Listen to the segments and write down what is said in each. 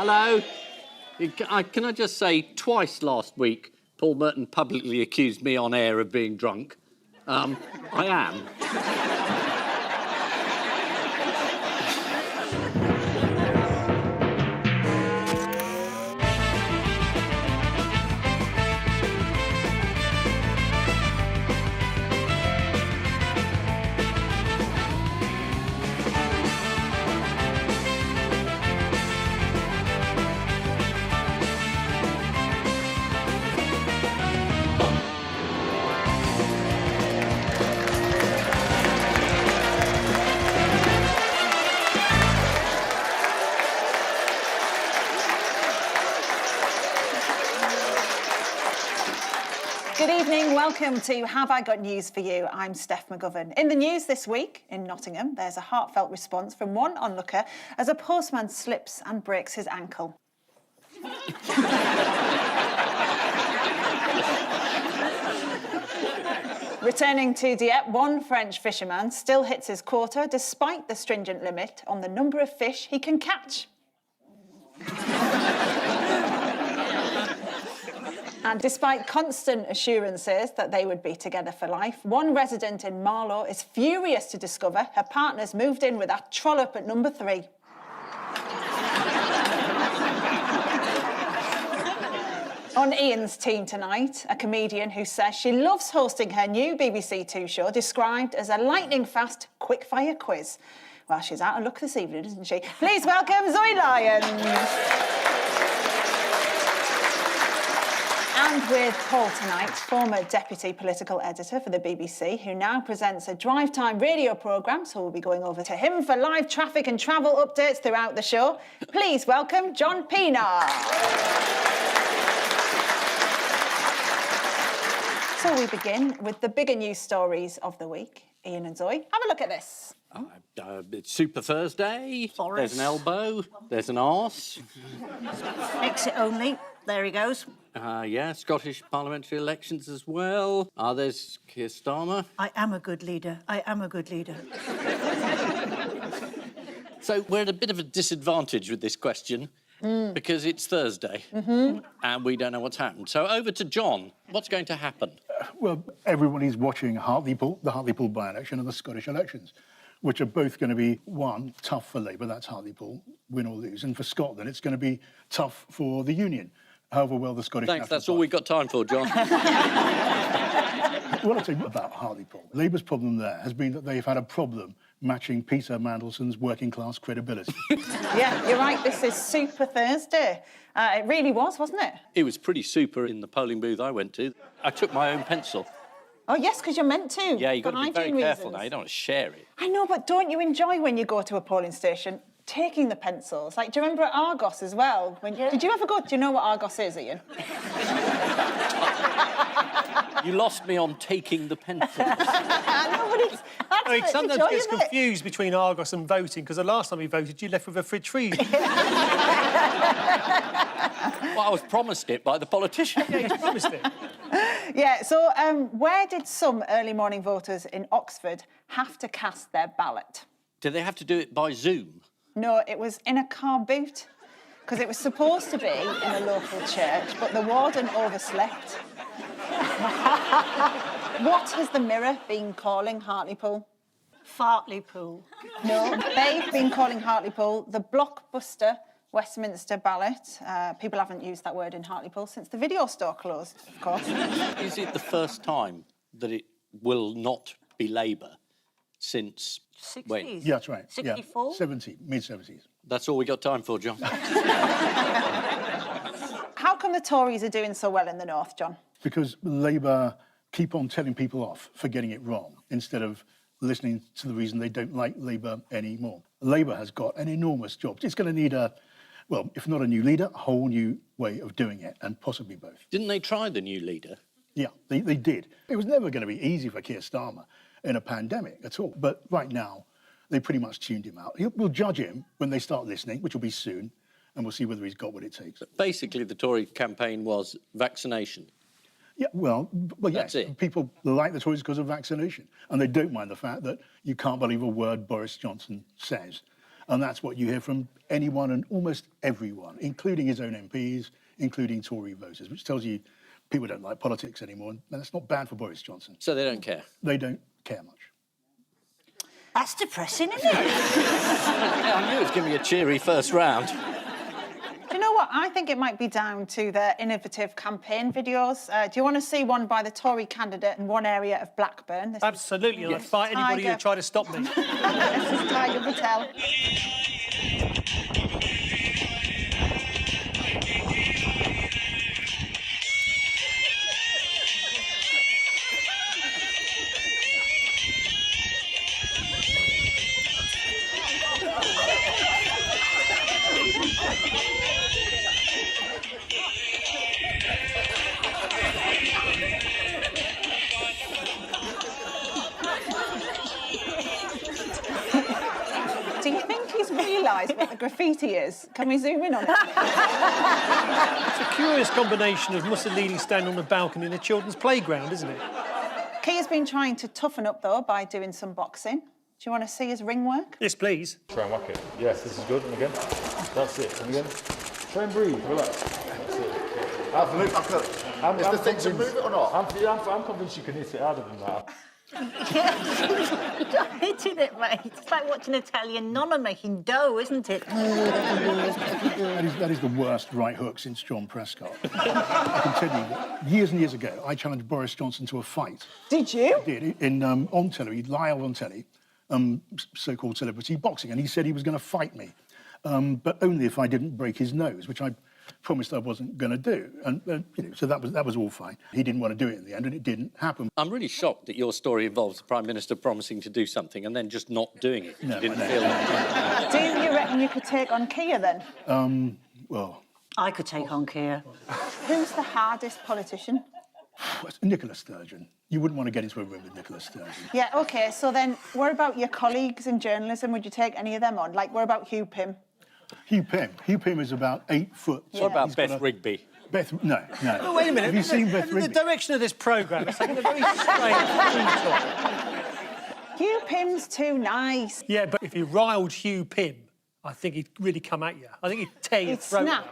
Hello. Can I just say, twice last week, Paul Merton publicly accused me on air of being drunk. I am. Good evening, welcome to Have I Got News For You? I'm Steph McGovern. In the news this week, in Nottingham, there's a heartfelt response from one onlooker as a postman slips and breaks his ankle. Returning to Dieppe, one French fisherman still hits his quota despite the stringent limit on the number of fish he can catch. And despite constant assurances that they would be together for life, one resident in Marlow is furious to discover her partner's moved in with that trollop at number 3. On Ian's team tonight, a comedian who says she loves hosting her new BBC Two show, described as a lightning-fast, quick-fire quiz. Well, she's out of luck this evening, isn't she? Please welcome Zoe Lyons. And with Paul tonight, former deputy political editor for the BBC, who now presents a drive-time radio programme, so we'll be going over to him for live traffic and travel updates throughout the show. Please welcome John Pienaar. So we begin with the bigger news stories of the week. Ian and Zoe, have a look at this. It's Super Thursday. Forest. There's an elbow. There's an arse. Exit only. There he goes. Yeah, Scottish parliamentary elections as well. There's Keir Starmer. I am a good leader. I am a good leader. So we're at a bit of a disadvantage with this question because it's Thursday and we don't know what's happened. So over to John. What's going to happen? Well, everybody's watching the Hartlepool by-election and the Scottish elections, which are both going to be, one, tough for Labour, that's Hartlepool, win or lose, and for Scotland, it's going to be tough for the Union, however well the Scottish Thanks, that's all we've got time for, John. What I'll say about Hartlepool, Labour's problem there has been that they've had a problem matching Peter Mandelson's working-class credibility. Yeah, you're right, this is Super Thursday. It really was, wasn't it? It was pretty super in the polling booth I went to. I took my own pencil. Oh, yes, because you're meant to. Yeah, you've got to be very hygiene careful reasons. now. You don't want to share it. I know, but don't you enjoy when you go to a polling station taking the pencils? Like, do you remember at Argos as well? Did you ever go? Do you know what Argos is, Ian? You lost me on taking the pencils. I know, but it's... I mean, that's the sometimes joy it gets of it. confused between Argos and voting, because the last time you voted, you left with a fridge freeze. Well, I was promised it by the politician. Yeah, you promised it. Yeah, so where did some early morning voters in Oxford have to cast their ballot? Do they have to do it by Zoom? No, it was in a car boot, because it was supposed to be in a local church, but the warden overslept. What has the Mirror been calling Hartlepool? Fartlepool. No, they've been calling Hartlepool the blockbuster Westminster ballot. People haven't used that word in Hartlepool since the video store closed, of course. Is it the first time that it will not be Labour since... 60s. When? Yeah, that's right. 64? Yeah, 70, mid-70s. That's all we got time for, John. How come the Tories are doing so well in the north, John? Because Labour keep on telling people off for getting it wrong instead of listening to the reason they don't like Labour anymore. Labour has got an enormous job. It's going to need well, if not a new leader, a whole new way of doing it, and possibly both. Didn't they try the new leader? Yeah, they did. It was never going to be easy for Keir Starmer in a pandemic at all. But right now, they pretty much tuned him out. We'll judge him when they start listening, which will be soon, and we'll see whether he's got what it takes. Basically, the Tory campaign was vaccination. Yeah, well, yes. That's it. People like the Tories because of vaccination, and they don't mind the fact that you can't believe a word Boris Johnson says. And that's what you hear from anyone and almost everyone, including his own MPs, including Tory voters, which tells you people don't like politics anymore. And that's not bad for Boris Johnson. So they don't care? They don't care much. That's depressing, isn't it? I knew it was going to be a cheery first round. Do you know what? I think it might be down to their innovative campaign videos. Do you want to see one by the Tory candidate in one area of Blackburn? This Absolutely, and I'd fight anybody who tried to stop me. this is Tiger Patel. Do you think he's realised what the graffiti is? Can we zoom in on it? It's a curious combination of Mussolini standing on the balcony in a children's playground, isn't it? Kia's been trying to toughen up, though, by doing some boxing. Do you want to see his ring work? Yes, please. Try and whack it. Yes, this is good. And again. That's it. And again. Try and breathe. Relax. That's it. Is the thing to move it or not? I'm convinced you can hit it harder than that. You're hitting it, mate. It's like watching an Italian nonna making dough, isn't it? That is the worst right hook since John Prescott. I can tell you that years and years ago, I challenged Boris Johnson to a fight. Did you? I did, in, on telly, live on telly, so-called celebrity boxing, and he said he was going to fight me, but only if I didn't break his nose, which I promised I wasn't going to do. And, you know, so that was all fine. He didn't want to do it in the end, and it didn't happen. I'm really shocked that your story involves the Prime Minister promising to do something and then just not doing it. No, You didn't I know. feel like... Do you reckon you could take on Kia, then? Well, I could take on Kia. Who's the hardest politician? Nicola Sturgeon. You wouldn't want to get into a room with Nicola Sturgeon. Yeah, OK, so then what about your colleagues in journalism? Would you take any of them on? Like, what about Hugh Pym? Hugh Pym is about 8 foot. What about Beth Rigby? No. Oh, wait a minute. Have you seen Beth The Rigby? direction of this programme is taking a very strange detour. Hugh Pym's too nice. Yeah, but if you riled Hugh Pym, I think he'd really come at you. I think he'd tear your He'd throat. snap.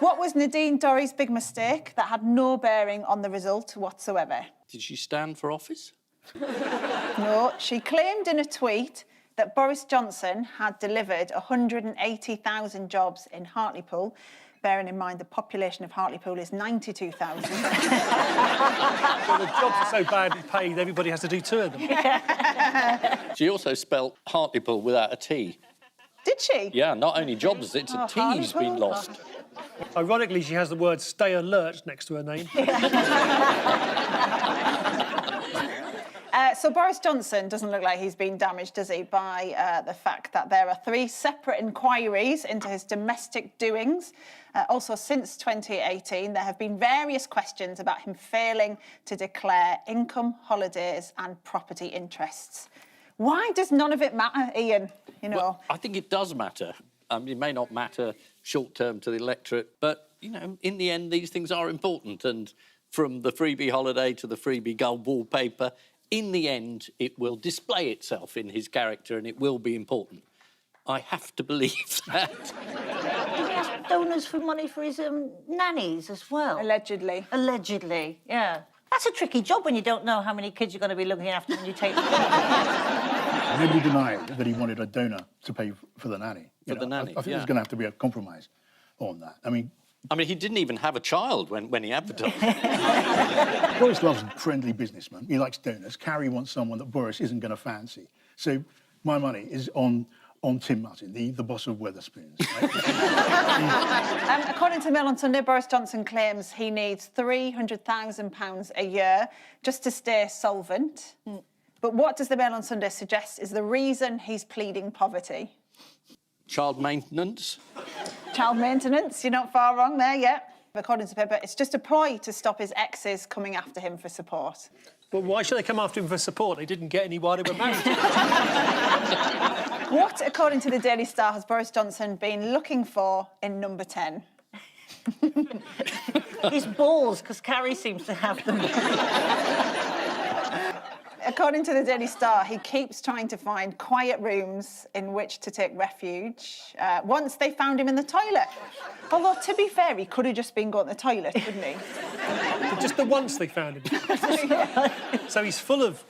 What was Nadine Dorries' big mistake that had no bearing on the result whatsoever? Did she stand for office? No, she claimed in a tweet that Boris Johnson had delivered 180,000 jobs in Hartlepool, bearing in mind the population of Hartlepool is 92,000. Well, the jobs are so badly paid, everybody has to do 2 of them. She also spelt Hartlepool without a T. Did she? Yeah, not only jobs, it's a T's been Hartlepool. lost. Ironically, she has the word stay alert next to her name. So Boris Johnson doesn't look like he's been damaged, does he, by the fact that there are 3 separate inquiries into his domestic doings. Also, since 2018, there have been various questions about him failing to declare income, holidays and property interests. Why does none of it matter, Ian? You know. Well, I think it does matter. It may not matter short-term to the electorate, but, you know, in the end, these things are important. And from the freebie holiday to the freebie gold wallpaper, in the end, it will display itself in his character and it will be important. I have to believe that. Did he ask donors for money for his nannies as well? Allegedly. Allegedly, yeah. That's a tricky job when you don't know how many kids you're going to be looking after when you take them. Nobody denied that he wanted a donor to pay for the nanny. For the nanny, I think yeah. there's going to have to be a compromise on that. I mean, He didn't even have a child when he advertised. Boris loves friendly businessmen. He likes donors. Carrie wants someone that Boris isn't going to fancy. So my money is on Tim Martin, the boss of Wetherspoons. Right? According to Mail on Sunday, Boris Johnson claims he needs £300,000 a year just to stay solvent. But what does the Mail on Sunday suggest is the reason he's pleading poverty? Child maintenance. Child maintenance, you're not far wrong there, yeah. According to the paper, it's just a ploy to stop his exes coming after him for support. But why should they come after him for support? They didn't get any while they were married. What, according to the Daily Star, has Boris Johnson been looking for in number 10? His balls, because Carrie seems to have them. According to the Daily Star, he keeps trying to find quiet rooms in which to take refuge. Once they found him in the toilet. Although, to be fair, he could have just been going to the toilet, couldn't he? Just the once they found him. So he's full of...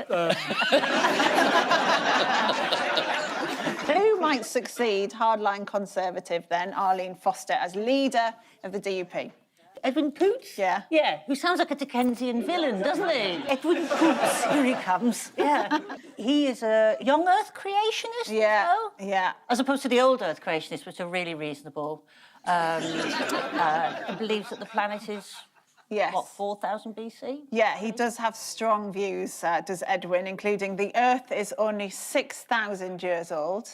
Who might succeed hardline Conservative, then, Arlene Foster, as leader of the DUP? Edwin Poots? Yeah. Yeah, who sounds like a Dickensian villain, doesn't he? Edwin Poots, here he comes. Yeah. He is a young Earth creationist, Yeah, you know? yeah. As opposed to the old Earth creationists, which are really reasonable. He believes that the planet is, Yes. what, 4,000 BC? Yeah, he does have strong views, does Edwin, including the Earth is only 6,000 years old.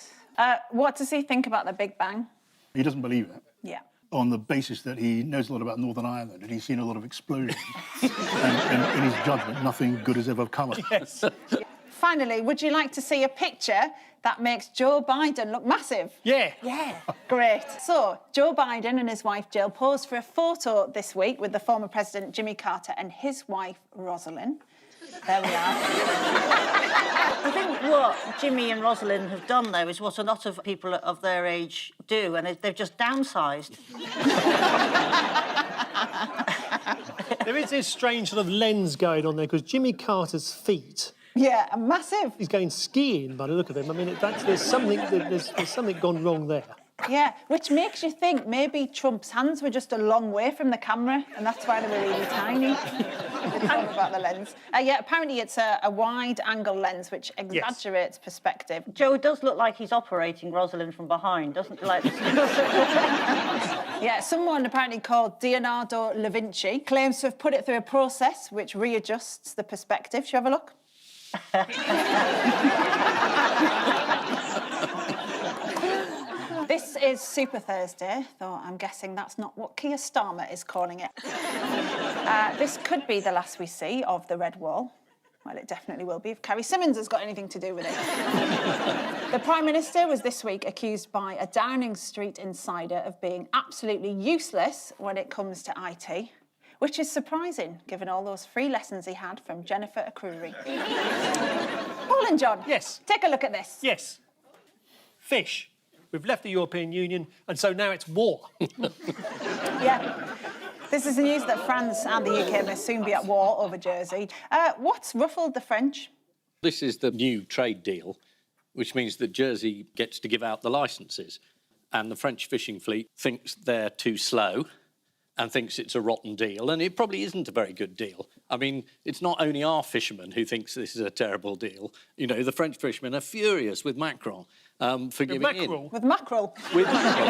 What does he think about the Big Bang? He doesn't believe it. Yeah. On the basis that he knows a lot about Northern Ireland and he's seen a lot of explosions. and in his judgment, nothing good has ever come of it. Yes. Finally, would you like to see a picture that makes Joe Biden look massive? Yeah. Yeah. Great. So, Joe Biden and his wife Jill posed for a photo this week with the former President Jimmy Carter and his wife Rosalind. There we are. I think what Jimmy and Rosalind have done, though, is what a lot of people of their age do, and they've just downsized. There is this strange sort of lens going on there, because Jimmy Carter's feet... Yeah, massive. He's going skiing by the look of him. I mean, there's something gone wrong there. Yeah, which makes you think maybe Trump's hands were just a long way from the camera, and that's why they were really tiny. Talk about the lens. Yeah, apparently it's a wide-angle lens which exaggerates perspective. Joe does look like he's operating Rosalind from behind, doesn't he? Like... Yeah, someone apparently called Leonardo da Vinci claims to have put it through a process which readjusts the perspective. Shall we have a look? This is Super Thursday, though I'm guessing that's not what Keir Starmer is calling it. This could be the last we see of the Red Wall. Well, it definitely will be if Carrie Symonds has got anything to do with it. The Prime Minister was this week accused by a Downing Street insider of being absolutely useless when it comes to IT, which is surprising, given all those free lessons he had from Jennifer Akrury. Paul and John. Yes. Take a look at this. Yes. Fish. We've left the European Union, and so now it's war. Yeah. This is the news that France and the UK may soon be at war over Jersey. What's ruffled the French? This is the new trade deal, which means that Jersey gets to give out the licences, and the French fishing fleet thinks they're too slow and thinks it's a rotten deal, and it probably isn't a very good deal. I mean, it's not only our fishermen who thinks this is a terrible deal. You know, the French fishermen are furious with Macron for giving mackerel? in. With mackerel. With Macron.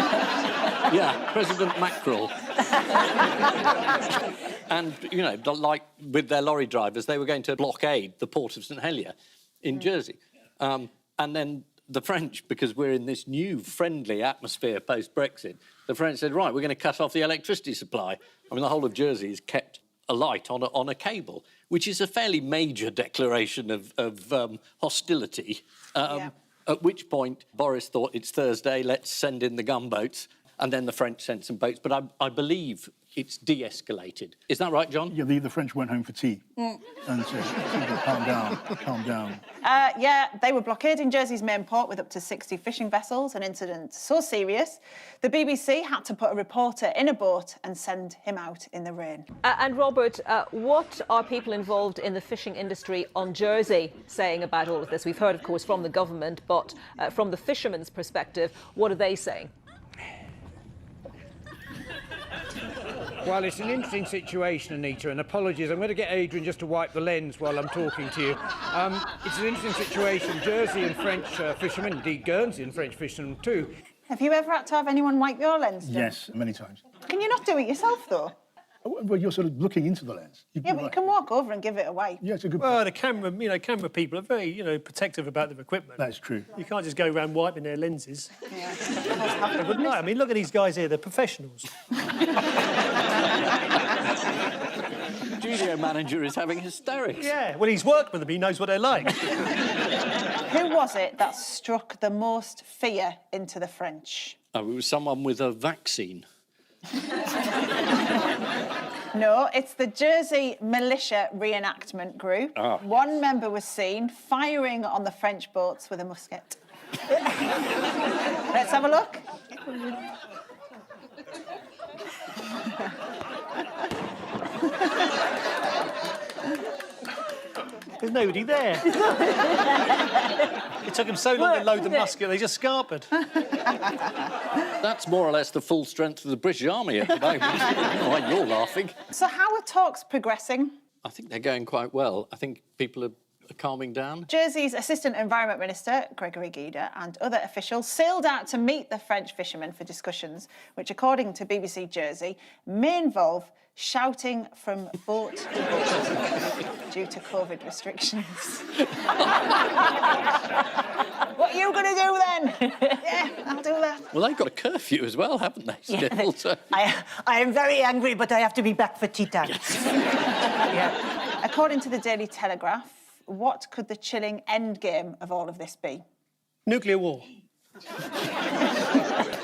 Yeah, President Macron. And, you know, like with their lorry drivers, they were going to blockade the port of St Helier in Jersey. And then the French, because we're in this new friendly atmosphere post-Brexit, the French said, right, we're going to cut off the electricity supply. I mean, the whole of Jersey is kept alight on a cable, which is a fairly major declaration of hostility. At which point Boris thought, it's Thursday, let's send in the gunboats. And then the French sent some boats. But I believe it's de-escalated. Is that right, John? Yeah, the French went home for tea. And so, calm down. Yeah, they were blockading Jersey's main port with up to 60 fishing vessels, an incident so serious, the BBC had to put a reporter in a boat and send him out in the rain. And Robert, what are people involved in the fishing industry on Jersey saying about all of this? We've heard, of course, from the government, but from the fishermen's perspective, what are they saying? Well, it's an interesting situation, Anita, and apologies, I'm going to get Adrian just to wipe the lens while I'm talking to you. It's an interesting situation. Jersey and French fishermen, indeed Guernsey and French fishermen too. Have you ever had to have anyone wipe your lens, John? Yes, many times. Can you not do it yourself, though? Well, you're sort of looking into the lens. Yeah, but you can walk over and give it away. Yeah, it's a good Well, point. camera people are very, protective about their equipment. That's true. You can't just go around wiping their lenses. Yeah. They wouldn't know. I mean, look at these guys here, they're professionals. Studio manager is having hysterics. Yeah, well, he's worked with them, he knows what they're like. Who was it that struck the most fear into the French? Oh, it was someone with a vaccine. No, it's the Jersey Militia Reenactment Group. Oh. One member was seen firing on the French boats with a musket. Let's have a look. There's nobody there. It took them so long to load the musket, they just scarpered. That's more or less the full strength of the British Army at the moment. I don't know why you're laughing. So how are talks progressing? I think they're going quite well. I think people are calming down. Jersey's Assistant Environment Minister, Gregory Guida, and other officials sailed out to meet the French fishermen for discussions, which, according to BBC Jersey, may involve shouting from boat to boat due to COVID restrictions. What are you going to do then? Yeah, I'll do that. Well, they've got a curfew as well, haven't they, still? So... I am very angry, but I have to be back for tea time. Yeah. According to the Daily Telegraph, what could the chilling end game of all of this be? Nuclear war.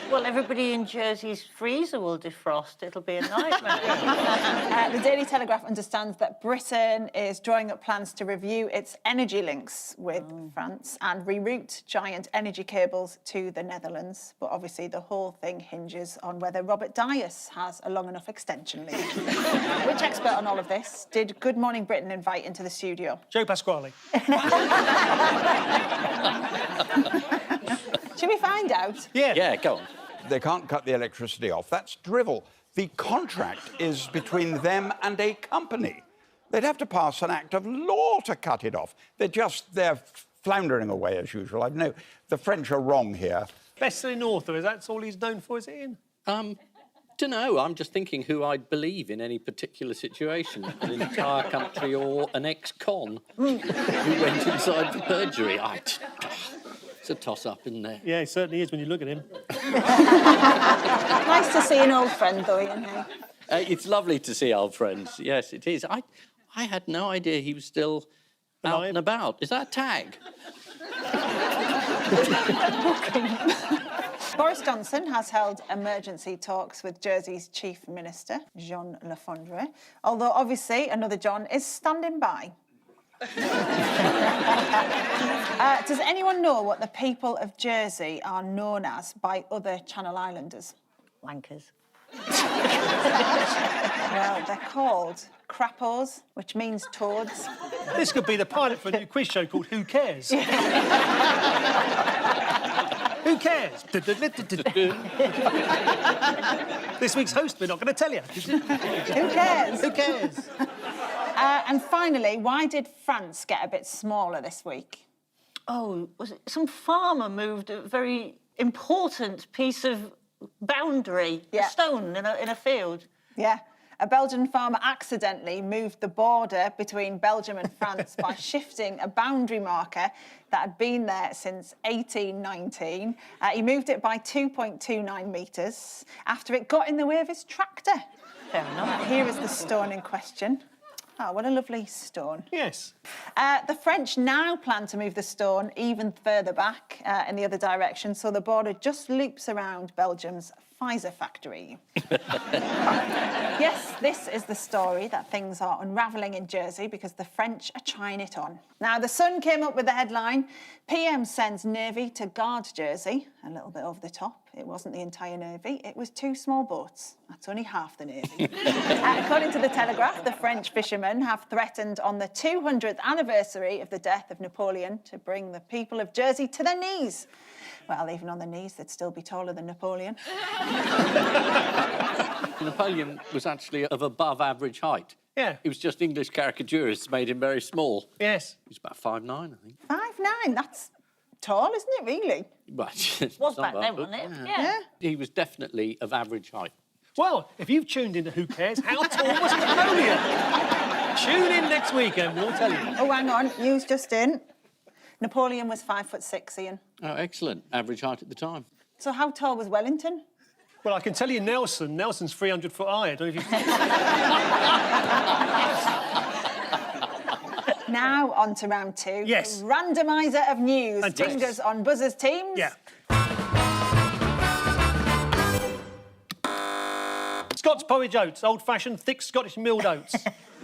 Well, everybody in Jersey's freezer will defrost. It'll be a nightmare. The Daily Telegraph understands that Britain is drawing up plans to review its energy links with France and reroute giant energy cables to the Netherlands. But obviously the whole thing hinges on whether Robert Dias has a long enough extension lead. Which expert on all of this did Good Morning Britain invite into the studio? Joe Pasquale. Should we find out? Yeah, go on. They can't cut the electricity off. That's drivel. The contract is between them and a company. They'd have to pass an act of law to cut it off. They're floundering away as usual. I know the French are wrong here. Best-selling author, is that all he's known for, is it, Ian? Don't know. I'm just thinking who I'd believe in any particular situation. An entire country or an ex-con who went inside for perjury. It's a toss-up, isn't there? Yeah, he certainly is when you look at him. Nice to see an old friend, though, Ian. It's lovely to see old friends. Yes, it is. I had no idea he was still out and about. Is that a tag? Boris Johnson has held emergency talks with Jersey's Chief Minister, Jean Le Fondre, although obviously another John is standing by. Does anyone know what the people of Jersey are known as by other Channel Islanders? Wankers. Well, they're called crappos, which means toads. This could be the pilot for a new quiz show called Who Cares? Who cares? This week's host, we're not going to tell you. Who cares? Who cares? And finally, why did France get a bit smaller this week? Oh, was it some farmer moved a very important piece of boundary, a stone in a field? Yeah. A Belgian farmer accidentally moved the border between Belgium and France by shifting a boundary marker that had been there since 1819. He moved it by 2.29 metres after it got in the way of his tractor. Fair enough. Here is the stone in question. Oh, what a lovely stone. Yes. The French now plan to move the stone even further back in the other direction, so the border just loops around Belgium's Pfizer factory. Yes, this is the story that things are unravelling in Jersey because the French are trying it on. Now, The Sun came up with the headline, PM sends Navy to guard Jersey. A little bit over the top. It wasn't the entire Navy, it was 2 small boats. That's only half the Navy. According to the Telegraph, the French fishermen have threatened on the 200th anniversary of the death of Napoleon to bring the people of Jersey to their knees. Well, even on their knees, they'd still be taller than Napoleon. Napoleon was actually of above average height. Yeah. It was just English caricaturists made him very small. Yes. He was about 5'9", I think. 5'9", that's tall, isn't it, really? Right. Was back then, wasn't it? Yeah. He was definitely of average height. Well, if you've tuned into Who Cares, how tall was Napoleon? Tune in next week and we'll tell you. Oh, hang on, news just in. Napoleon was 5'6", Ian. Oh, excellent. Average height at the time. So how tall was Wellington? Well, I can tell you Nelson's 300 foot high. I don't know if you... Now on to round 2. Yes. The randomiser of news. Fantastic. Fingers on buzzers, teams. Yeah. Scots porridge oats, old-fashioned, thick Scottish milled oats.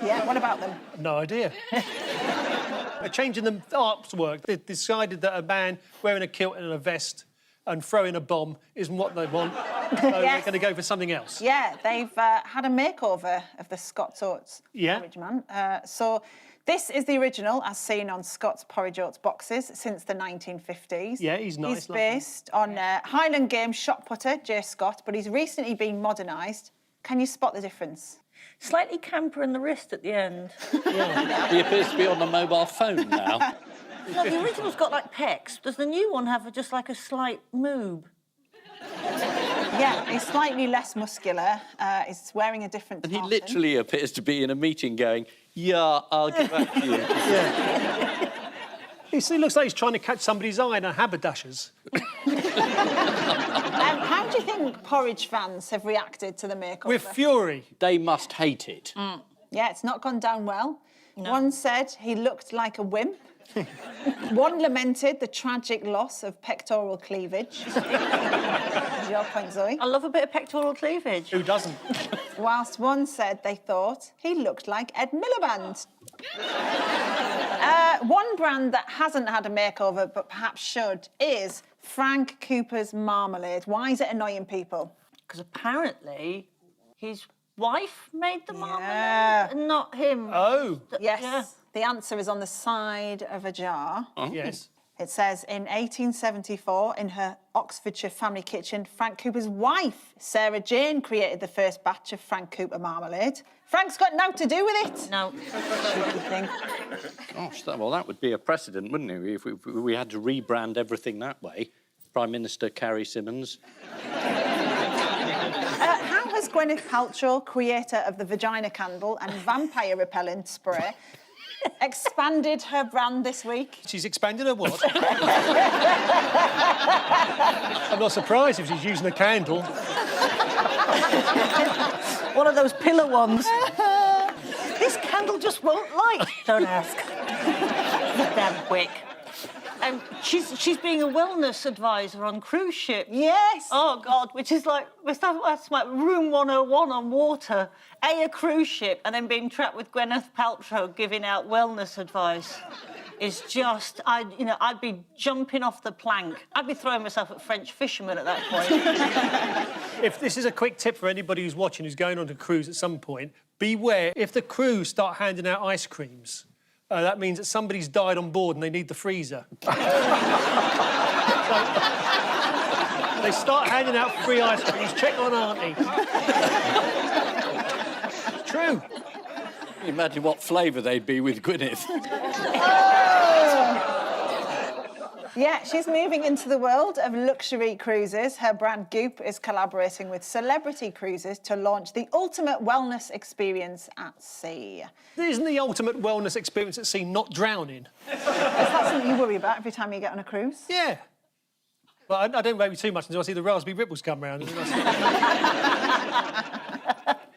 Yeah, what about them? No idea. They're changing the artwork. They decided that a man wearing a kilt and a vest and throwing a bomb isn't what they want, so they're going to go for something else. Yeah, they've had a makeover of the Scots Oats porridge man. So this is the original, as seen on Scots porridge oats boxes since the 1950s. Yeah, he's nice. He's based on Highland Games shot putter Jay Scott, but he's recently been modernised. Can you spot the difference? Slightly camper in the wrist at the end. He appears to be on the mobile phone now. No, the original's got like pecs. Does the new one have just like a slight moob? Yeah, he's slightly less muscular. He's wearing a different And he tartan. literally appears to be in a meeting going, yeah, I'll give back to you. Yeah. He looks like he's trying to catch somebody's eye in a haberdashers. How do you think porridge fans have reacted to the makeover? With fury. They must hate it. Yeah, it's not gone down well. No. One said he looked like a wimp. One lamented the tragic loss of pectoral cleavage. Is your point, Zoe? I love a bit of pectoral cleavage. Who doesn't? Whilst one said they thought he looked like Ed Miliband. One brand that hasn't had a makeover but perhaps should is Frank Cooper's marmalade. Why is it annoying people? Because apparently his wife made the Yeah. marmalade and not him. Oh. Yes. Yeah. The answer is on the side of a jar. Yes. It says, in 1874, in her Oxfordshire family kitchen, Frank Cooper's wife, Sarah Jane, created the first batch of Frank Cooper marmalade. Frank's got nothing to do with it. No. Stupid thing. Gosh, that would be a precedent, wouldn't it? If we had to rebrand everything that way. Prime Minister Carrie Symonds. How has Gwyneth Paltrow, creator of the vagina candle and vampire repellent spray, expanded her brand this week? She's expanded her what? I'm not surprised if she's using a candle. One of those pillar ones. This candle just won't light. Don't ask. Damn quick. She's being a wellness advisor on cruise ships. Yes. Oh, God, which is like, that's like room 101 on water. A cruise ship and then being trapped with Gwyneth Paltrow giving out wellness advice is just, I'd be jumping off the plank. I'd be throwing myself at French fishermen at that point. If this is a quick tip for anybody who's watching who's going on a cruise at some point, beware if the crew start handing out ice creams. That means that somebody's died on board and they need the freezer. So, they start handing out free ice creams. Check on Auntie. It's true. Can you imagine what flavour they'd be with Gwyneth? Yeah, she's moving into the world of luxury cruises. Her brand Goop is collaborating with Celebrity Cruises to launch the ultimate wellness experience at sea. Isn't the ultimate wellness experience at sea not drowning? Is that something you worry about every time you get on a cruise? Yeah. Well, I don't worry too much until I see the raspberry ripples come round.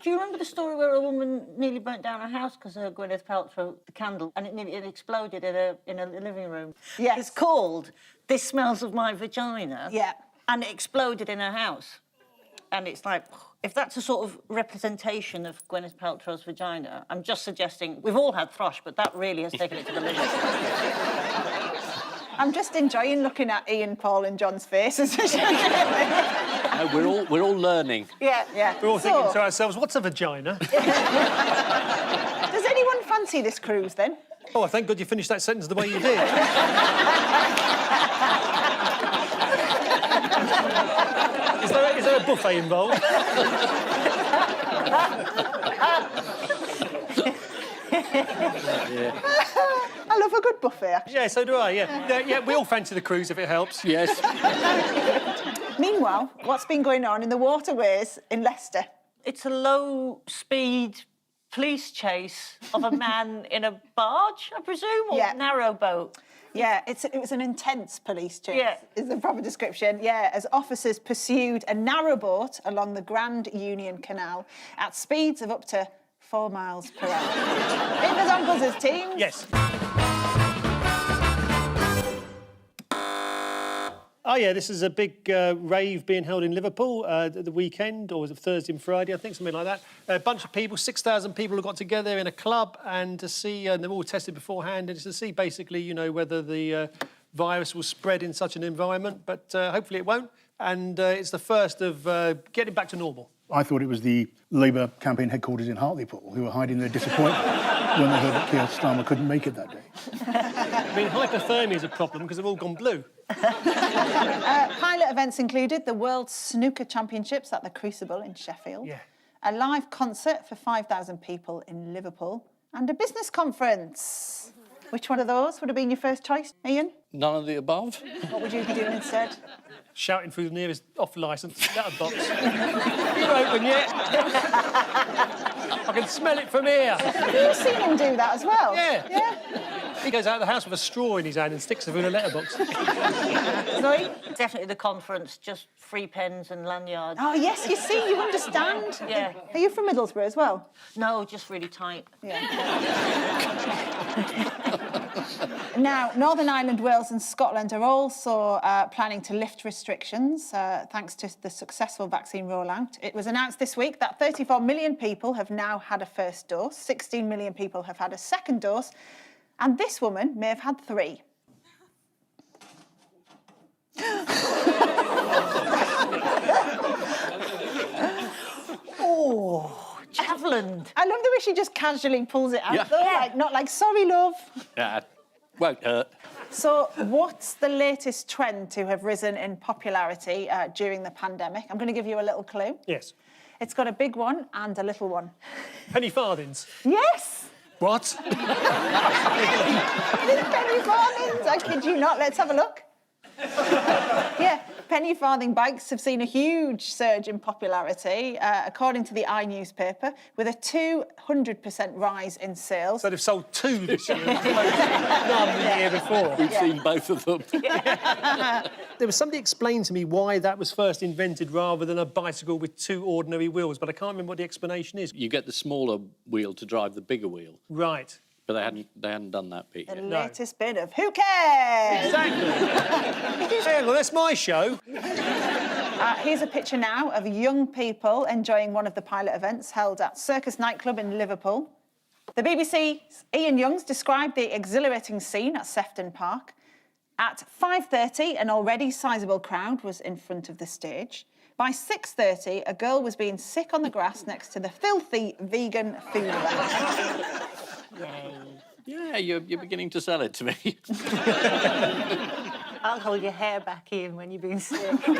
Do you remember the story where a woman nearly burnt down her house because her Gwyneth Paltrow the candle and it exploded in a living room? Yes. It's called This Smells of My Vagina. Yeah. And it exploded in her house. And it's like, if that's a sort of representation of Gwyneth Paltrow's vagina, I'm just suggesting, we've all had thrush, but that really has taken it to the limit. I'm just enjoying looking at Ian, Paul and John's faces. No, we're all learning. Yeah. We're all thinking to ourselves, what's a vagina? Does anyone fancy this cruise, then? Oh, thank God you finished that sentence the way you did. Is there a buffet involved? I love a good buffet, actually. Yeah, so do I, yeah, we all fancy the cruise if it helps. Yes. Meanwhile, what's been going on in the waterways in Leicester? It's a low-speed police chase of a man in a barge, I presume, or narrowboat. Yeah, it was an intense police chase, Yeah. is the proper description. Yeah, as officers pursued a narrowboat along the Grand Union Canal at speeds of up to 4 miles per hour. Fingers on buzzers, teams. Yes. Oh, yeah, this is a big rave being held in Liverpool at the weekend, or was it Thursday and Friday, I think, something like that. A bunch of people, 6,000 people have got together in a club and to see, and they're all tested beforehand, and it's to see basically, you know, whether the virus will spread in such an environment, but hopefully it won't. And it's the first of getting back to normal. I thought it was the Labour campaign headquarters in Hartlepool who were hiding their disappointment when they heard that Keir Starmer couldn't make it that day. I mean, hypothermia is a problem because they've all gone blue. Pilot events included the World Snooker Championships at the Crucible in Sheffield, a live concert for 5,000 people in Liverpool, and a business conference. Which one of those would have been your first choice, Ian? None of the above. What would you be doing instead? Shouting through the nearest off-licence letterbox. You open yet? I can smell it from here. Have you seen him do that as well? Yeah. He goes out of the house with a straw in his hand and sticks it through the letterbox. Zoe? Definitely the conference, just free pens and lanyards. Oh, yes, you see, you understand. Yeah. Are you from Middlesbrough as well? No, just really tight. Yeah. Now, Northern Ireland, Wales and Scotland are also planning to lift restrictions thanks to the successful vaccine rollout. It was announced this week that 34 million people have now had a first dose, 16 million people have had a second dose, and this woman may have had 3. Oh, javelin. I love the way she just casually pulls it out, though. Like, not like, sorry, love. Yeah, won't hurt. So what's the latest trend to have risen in popularity during the pandemic? I'm going to give you a little clue. Yes. It's got a big one and a little one. Penny farthings. Yes! What? It is penny farthings. I kid you not. Let's have a look. Yeah, penny farthing bikes have seen a huge surge in popularity, according to the newspaper, with a 200% rise in sales. So they've sold 2 this year, none the year before. We've seen both of them. There was somebody explained to me why that was first invented rather than a bicycle with 2 ordinary wheels, but I can't remember what the explanation is. You get the smaller wheel to drive the bigger wheel. Right. But they hadn't done that bit The yet. latest bit of who cares? Exactly. Hang on, that's my show. Here's a picture now of young people enjoying one of the pilot events held at Circus nightclub in Liverpool. The BBC's Ian Youngs described the exhilarating scene at Sefton Park. At 5:30, an already sizable crowd was in front of the stage. By 6:30, a girl was being sick on the grass next to the filthy vegan food van. Yay. Yeah, you're beginning to sell it to me. I'll hold your hair back, Ian, when you're being sick. Who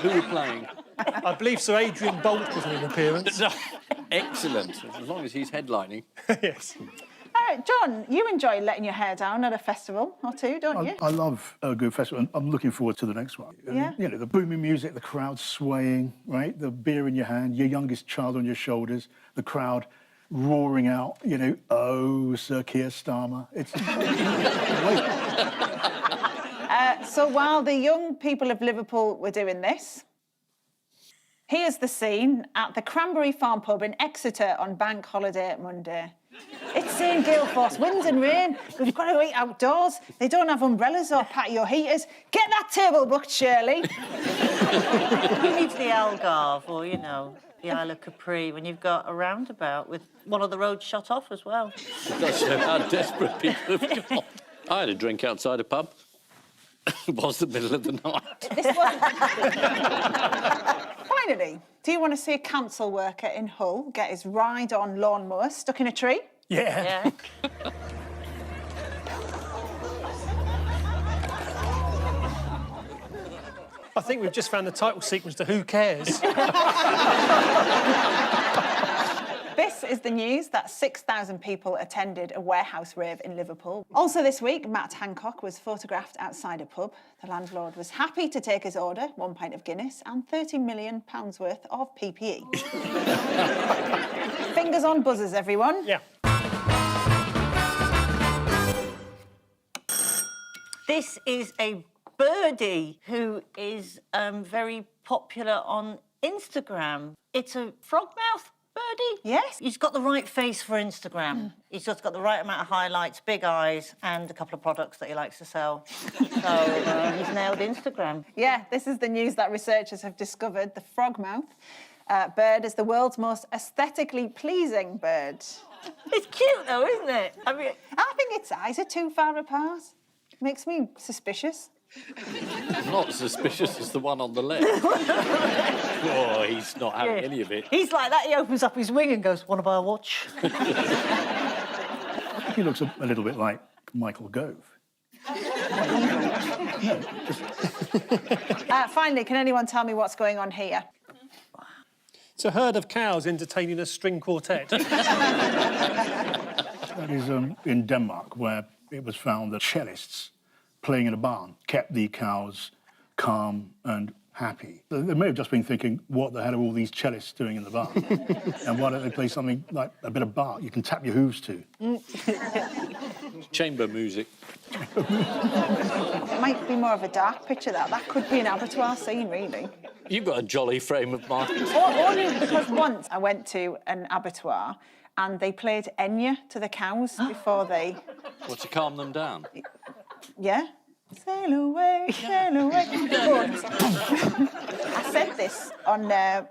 were playing? I believe Sir Adrian Bolt was in an appearance. Excellent, as long as he's headlining. Yes. All right, John, you enjoy letting your hair down at a festival or two, don't you? I love a good festival, and I'm looking forward to the next one. Yeah. You know, the booming music, the crowd swaying, right? The beer in your hand, your youngest child on your shoulders, the crowd roaring out, you know, oh, Sir Keir Starmer. It's So while the young people of Liverpool were doing this, here's the scene at the Cranberry Farm pub in Exeter on Bank Holiday Monday. It's St Guilford's, winds and rain. We've got to eat outdoors. They don't have umbrellas or patio heaters. Get that table booked, Shirley. You need the Algarve or, you know, the Isle of Capri when you've got a roundabout with one of the roads shut off as well. It does show how desperate people have got. I had a drink outside a pub. It was the middle of the night. This one. Finally, do you want to see a council worker in Hull get his ride-on lawnmower stuck in a tree? Yeah. I think we've just found the title sequence to Who Cares? This is the news that 6,000 people attended a warehouse rave in Liverpool. Also this week, Matt Hancock was photographed outside a pub. The landlord was happy to take his order, 1 pint of Guinness and £30 million worth of PPE. Fingers on buzzers, everyone. Yeah. This is a birdie who is very popular on Instagram. It's a frogmouth already? Yes. He's got the right face for Instagram. He's just got the right amount of highlights, big eyes, and a couple of products that he likes to sell. So he's nailed Instagram. Yeah, this is the news that researchers have discovered. The frogmouth bird is the world's most aesthetically pleasing bird. It's cute, though, isn't it? I mean, I think its eyes are too far apart. Makes me suspicious. Not as suspicious as the one on the left. Oh, he's not having any of it. He's like that. He opens up his wing and goes, "Want to buy a watch?" He looks a little bit like Michael Gove. Finally, can anyone tell me what's going on here? It's a herd of cows entertaining a string quartet. That is in Denmark, where it was found that cellists playing in a barn kept the cows calm and happy. They may have just been thinking, what the hell are all these cellists doing in the barn? And why don't they play something like a bit of Bach you can tap your hooves to? Chamber music. It might be more of a dark picture, that. That could be an abattoir scene, really. You've got a jolly frame of mind. Only because once I went to an abattoir and they played Enya to the cows before they... What, to calm them down? Yeah? Sail away, sail away. But I said this on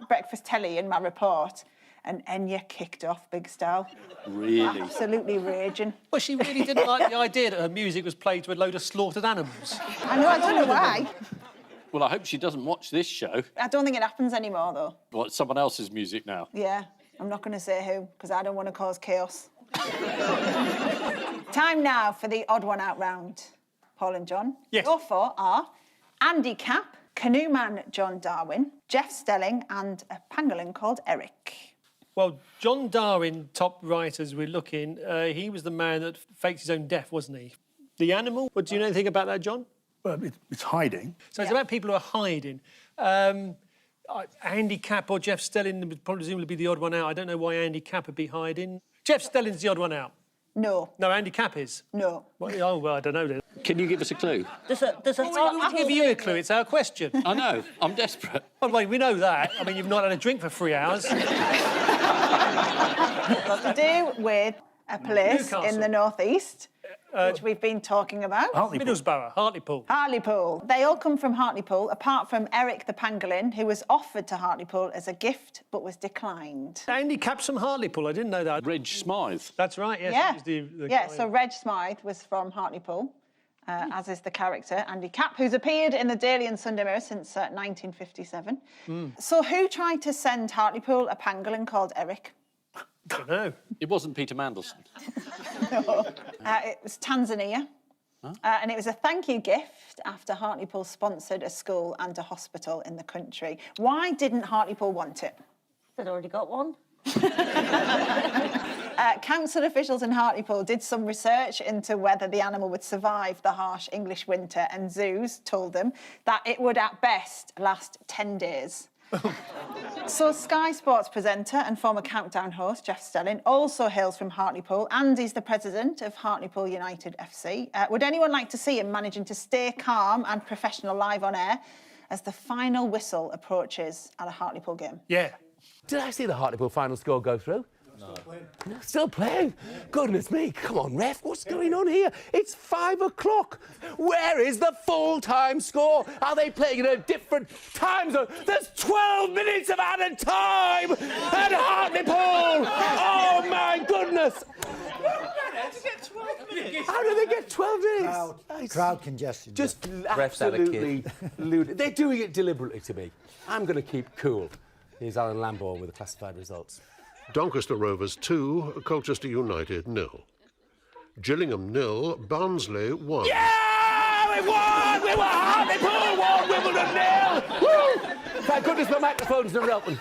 Breakfast Telly in my report, and Enya kicked off big style. Really? Absolutely raging. Well, she really didn't like the idea that her music was played to a load of slaughtered animals. I don't know why. Well, I hope she doesn't watch this show. I don't think it happens anymore, though. What, someone else's music now? Yeah, I'm not going to say who, because I don't want to cause chaos. Time now for the odd one out round. Paul and John. Yes. Your four are Andy Capp, canoe man John Darwin, Jeff Stelling, and a pangolin called Eric. Well, John Darwin, top right as we're looking, he was the man that faked his own death, wasn't he? The animal? What, do you know anything about that, John? Well, it's hiding. So it's about people who are hiding. Andy Capp or Jeff Stelling would presumably be the odd one out. I don't know why Andy Capp would be hiding. Jeff Stelling's the odd one out. No. No, Andy Capp is. No. Oh, well, I don't know then. Can you give us a clue? There's a I'll give you a clue. It's our question. I know. I'm desperate. Well, wait, we know that. I mean, you've not had a drink for 3 hours. Got to do with a place in the northeast, which we've been talking about. Middlesbrough, Hartlepool. Hartlepool. They all come from Hartlepool, apart from Eric the pangolin, who was offered to Hartlepool as a gift, but was declined. Andy Capp's from Hartlepool. I didn't know that. Reg Smythe. That's right, yes. Yeah, He was the yeah. guy. So Reg Smythe was from Hartlepool, as is the character Andy Capp, who's appeared in the Daily and Sunday Mirror since 1957. So who tried to send Hartlepool a pangolin called Eric? I don't know. It wasn't Peter Mandelson. No. It was Tanzania. And it was a thank you gift after Hartlepool sponsored a school and a hospital in the country. Why didn't Hartlepool want it? They'd already got one. Council officials in Hartlepool did some research into whether the animal would survive the harsh English winter, and zoos told them that it would at best last 10 days. So Sky Sports presenter and former Countdown host Jeff Stelling also hails from Hartlepool, and he's the president of Hartlepool United FC. Would anyone like to see him managing to stay calm and professional live on air as the final whistle approaches at a Hartlepool game? Yeah. Did I see the Hartlepool final score go through? No. Still playing? Goodness me, come on, ref, what's going on here? It's 5 o'clock. Where is the full-time score? Are they playing in a different time zone? There's 12 minutes of added time at Hartlepool! Oh, my goodness! How do they get 12 minutes? Crowd congestion. Just absolutely ludicrous. They're doing it deliberately to me. I'm going to keep cool. Here's Alan Lambourne with the classified results. Doncaster Rovers 2, Colchester United 0. Gillingham 0, Barnsley 1. Yeah! We won! We won! Hartlepool won! Wimbledon 0! Woo! Thank goodness my microphones are open.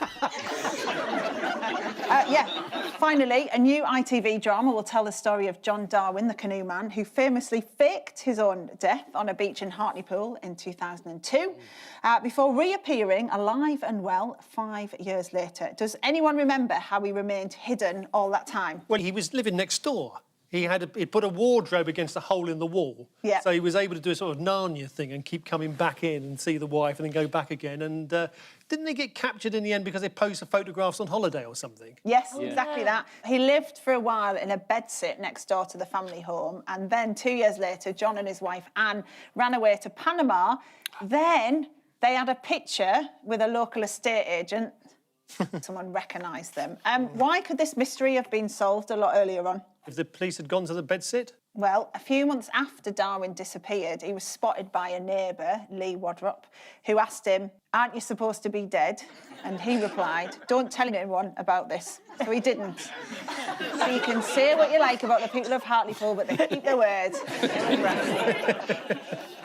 Finally, a new ITV drama will tell the story of John Darwin, the canoe man, who famously faked his own death on a beach in Hartlepool in 2002, before reappearing alive and well 5 years later. Does anyone remember how he remained hidden all that time? Well, he was living next door. He'd put a wardrobe against a hole in the wall. Yeah. So he was able to do a sort of Narnia thing and keep coming back in and see the wife and then go back again. And didn't he get captured in the end because they posted photographs on holiday or something? Yes, exactly that. He lived for a while in a bedsit next door to the family home, and then 2 years later, John and his wife Anne ran away to Panama. Then they had a picture with a local estate agent. Someone recognised them. Why could this mystery have been solved a lot earlier on? If the police had gone to the bedsit? Well, a few months after Darwin disappeared, he was spotted by a neighbour, Lee Wadrop, who asked him, "Aren't you supposed to be dead?" And he replied, "Don't tell anyone about this." So he didn't. So you can say what you like about the people of Hartlepool, but they keep their word.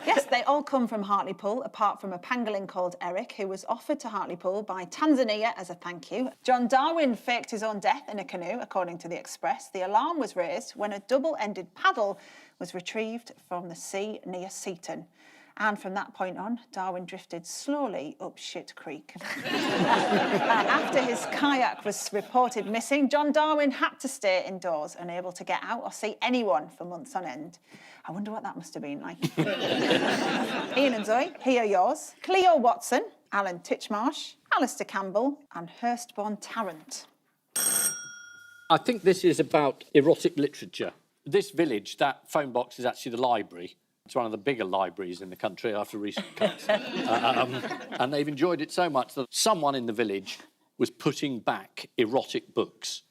Yes, they all come from Hartlepool, apart from a pangolin called Eric, who was offered to Hartlepool by Tanzania as a thank you. John Darwin faked his own death in a canoe, according to the Express. The alarm was raised when a double-ended paddle was retrieved from the sea near Seaton. And from that point on, Darwin drifted slowly up Shit Creek. After his kayak was reported missing, John Darwin had to stay indoors, unable to get out or see anyone for months on end. I wonder what that must have been like. Ian and Zoe, here are yours. Cleo Watson, Alan Titchmarsh, Alistair Campbell and Hurstbourne Tarrant. I think this is about erotic literature. This village, that phone box is actually the library. It's one of the bigger libraries in the country after recent cuts. And they've enjoyed it so much that someone in the village was putting back erotic books,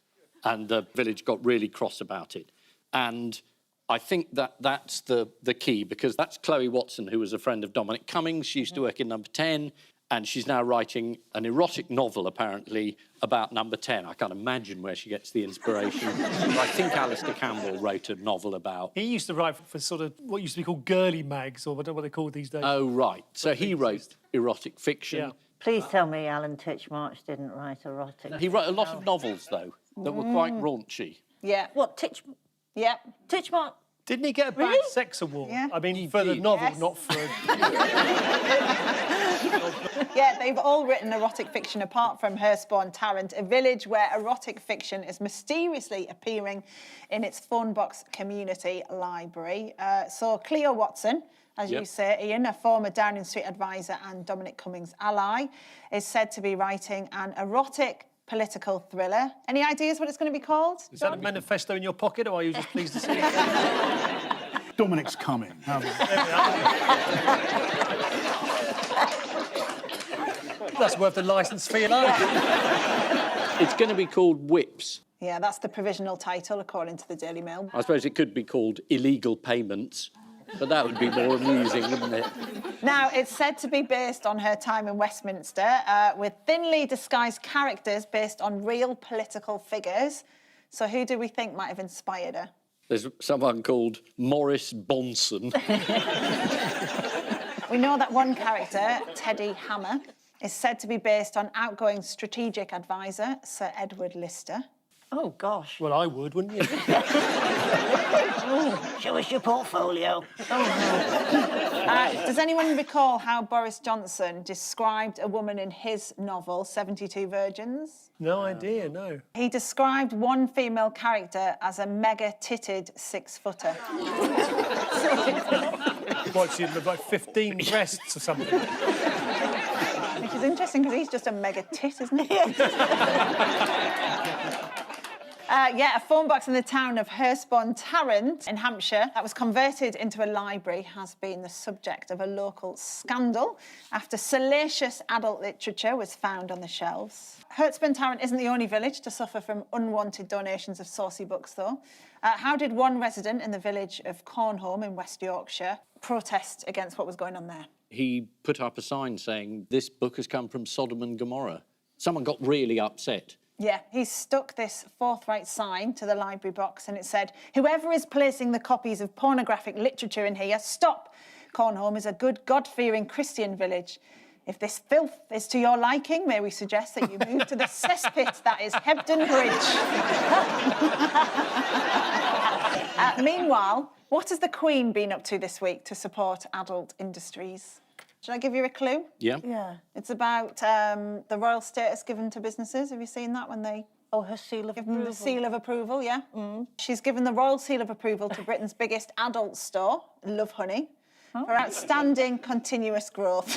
and the village got really cross about it. And I think that's the key, because that's Chloe Watson, who was a friend of Dominic Cummings. She used to work in Number 10, and she's now writing an erotic novel, apparently, about Number 10. I can't imagine where she gets the inspiration. I think Alistair Campbell wrote a novel about... He used to write for sort of what used to be called girly mags, or what they're called these days. Oh, right. So he wrote erotic fiction. Yeah. Please tell me Alan Titchmarsh didn't write erotic. He wrote a lot of novels, though, that were quite raunchy. Yeah. What, Yeah. Titchmarsh? Didn't he get a bad sex award? Yeah. I mean, for the novel, Yes. not for... Yeah, they've all written erotic fiction apart from Hurstbourne Tarrant, a village where erotic fiction is mysteriously appearing in its phone box community library. So Cleo Watson, as you say, Ian, a former Downing Street advisor and Dominic Cummings ally, is said to be writing an erotic political thriller. Any ideas what it's going to be called? Is that a manifesto in your pocket, or are you just pleased to see it? Dominic's coming. That's worth the licence fee alone. It's going to be called Whips. Yeah, that's the provisional title, according to the Daily Mail. I suppose it could be called Illegal Payments, but that would be more amusing, wouldn't it? Now, it's said to be based on her time in Westminster, with thinly disguised characters based on real political figures. So who do we think might have inspired her? There's someone called Morris Bonson. We know that one character, Teddy Hammer, is said to be based on outgoing strategic advisor Sir Edward Lister. Oh, gosh. Well, I would, wouldn't you? Show us your portfolio. Does anyone recall how Boris Johnson described a woman in his novel, 72 Virgins? No idea, no. He described one female character as a mega-titted 6-footer. What, she'd have like 15 breasts or something? Which is interesting, because he's just a mega-tit, isn't he? A phone box in the town of Hurstbourne Tarrant in Hampshire that was converted into a library has been the subject of a local scandal after salacious adult literature was found on the shelves. Hurstbourne Tarrant isn't the only village to suffer from unwanted donations of saucy books, though. How did one resident in the village of Cornholme in West Yorkshire protest against what was going on there? He put up a sign saying, "This book has come from Sodom and Gomorrah." Someone got really upset. Yeah, he stuck this forthright sign to the library box and it said, "Whoever is placing the copies of pornographic literature in here, stop. Cornholme is a good, God-fearing Christian village. If this filth is to your liking, may we suggest that you move to the cesspit that is Hebden Bridge." Meanwhile, what has the Queen been up to this week to support adult industries? Should I give you a clue? Yeah. Yeah. It's about the royal status given to businesses. Have you seen that when they Oh, her seal of approval. The seal of approval, yeah. She's given the royal seal of approval to Britain's biggest adult store, Love Honey, for outstanding continuous growth.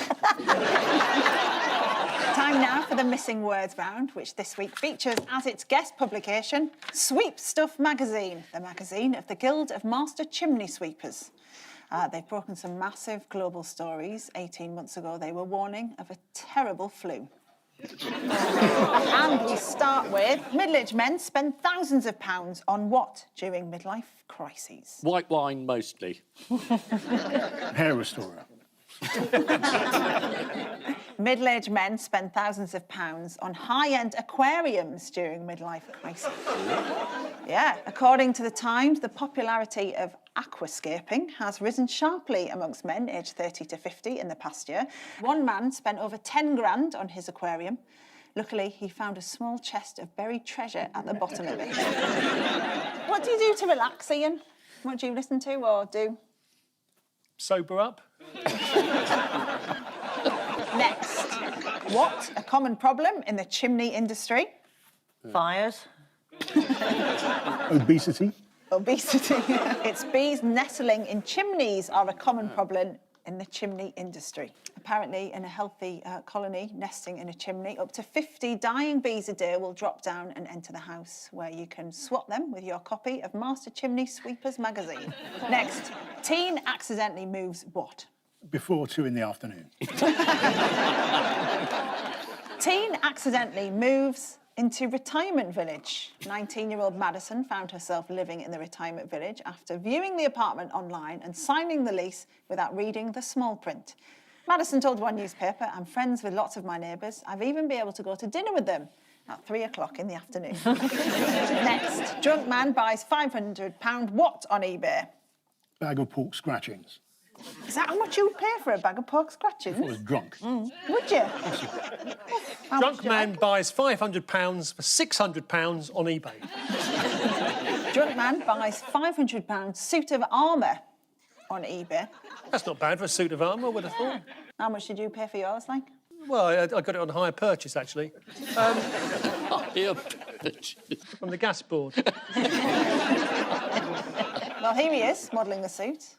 Time now for the Missing Words round, which this week features as its guest publication, Sweep Stuff magazine, the magazine of the Guild of Master Chimney Sweepers. They've broken some massive global stories. 18 months ago, they were warning of a terrible flu. And we start with middle-aged men spend thousands of pounds on what during midlife crises? White wine mostly. Hair restorer. Middle-aged men spend thousands of pounds on high-end aquariums during midlife crisis. Yeah, according to the Times, the popularity of aquascaping has risen sharply amongst men aged 30 to 50 in the past year. One man spent over 10 grand on his aquarium. Luckily, he found a small chest of buried treasure at the bottom of it. What do you do to relax, Ian? What do you listen to or do? Sober up. Next, what a common problem in the chimney industry? Fires. Obesity. Obesity. It's bees nestling in chimneys are a common problem in the chimney industry. Apparently, in a healthy colony nesting in a chimney, up to 50 dying bees a day will drop down and enter the house, where you can swap them with your copy of Master Chimney Sweepers magazine. Next, teen accidentally moves what? Before 2 in the afternoon. Teen accidentally moves into retirement village. 19-year-old Madison found herself living in the retirement village after viewing the apartment online and signing the lease without reading the small print. Madison told one newspaper, "I'm friends with lots of my neighbours. I've even been able to go to dinner with them at 3 o'clock in the afternoon." Next, drunk man buys £500 what on eBay? Bag of pork scratchings. Is that how much you would pay for a bag of pork scratchings? I was drunk. Would you? Drunk man buys £500 for £600 on eBay. Drunk man buys £500 suit of armour on eBay. That's not bad for a suit of armour, I would have thought. How much did you pay for yours, like? Well, I got it on hire purchase, actually. From the gas board. Well, here he is, modelling the suit.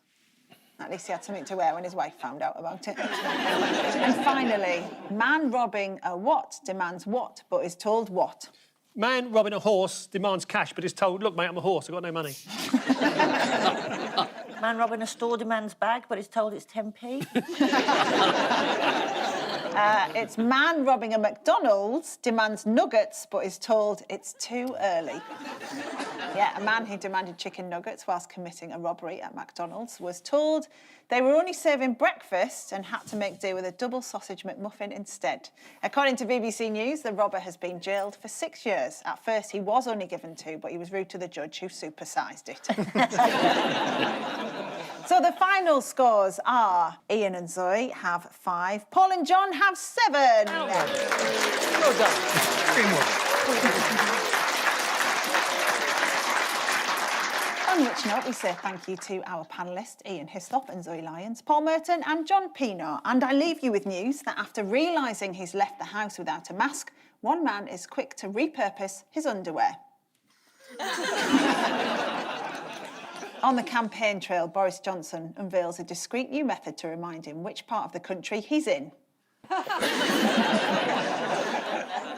At least he had something to wear when his wife found out about it. And finally, man robbing a what demands what, but is told what? Man robbing a horse demands cash, but is told, "Look, mate, I'm a horse, I've got no money." Man robbing a store demands bag, but is told it's 10p. It's man robbing a McDonald's demands nuggets, but is told it's too early. Yeah, a man who demanded chicken nuggets whilst committing a robbery at McDonald's was told they were only serving breakfast and had to make do with a double sausage McMuffin instead. According to BBC News, the robber has been jailed for 6 years. At first, he was only given 2, but he was rude to the judge who supersised it. So the final scores are Ian and Zoe have 5, Paul and John have 7. Well done. On which note, we say thank you to our panellists, Ian Hislop and Zoe Lyons, Paul Merton and John Pienaar. And I leave you with news that after realising he's left the house without a mask, one man is quick to repurpose his underwear. On the campaign trail, Boris Johnson unveils a discreet new method to remind him which part of the country he's in.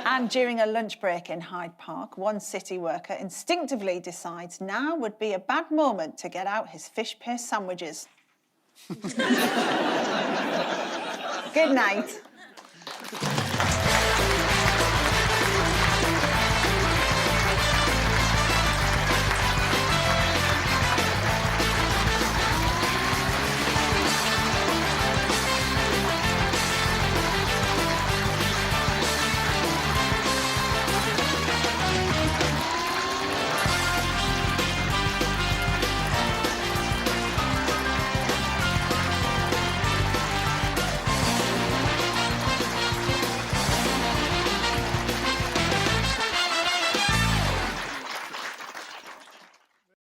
And during a lunch break in Hyde Park, one city worker instinctively decides now would be a bad moment to get out his fish paste sandwiches. Good night.